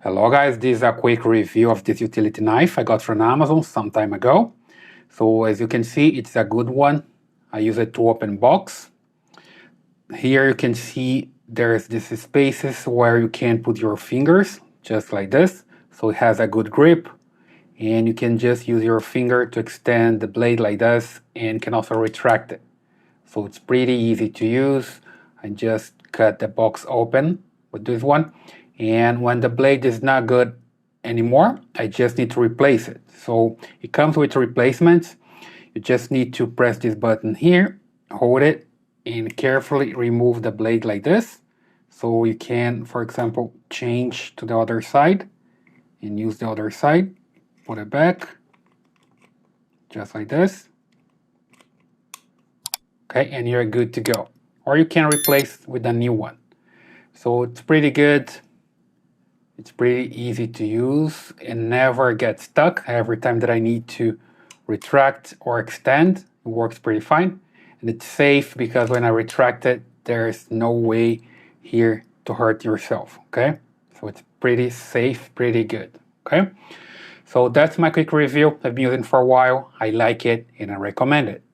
Hello guys, this is a quick review of this utility knife I got from Amazon some time ago. So as you can see, it's a good one. I use it to open box. Here you can see there's these spaces where you can put your fingers, just like this. So it has a good grip, and you can just use your finger to extend the blade like this, and can also retract it. So it's pretty easy to use. I just cut the box open with this one, and when the blade is not good anymore, I just need to replace it. So it comes with replacements. You just need to press this button here, hold it, and carefully remove the blade like this. So you can, for example, change to the other side and use the other side. Put it back, just like this. Okay, and you're good to go. Or you can replace with a new one. So it's pretty good. It's pretty easy to use and never gets stuck. Every time that I need to retract or extend, it works pretty fine. And it's safe because when I retract it, there's no way here to hurt yourself, okay? So it's pretty safe, pretty good, okay? So that's my quick review. I've been using it for a while. I like it and I recommend it.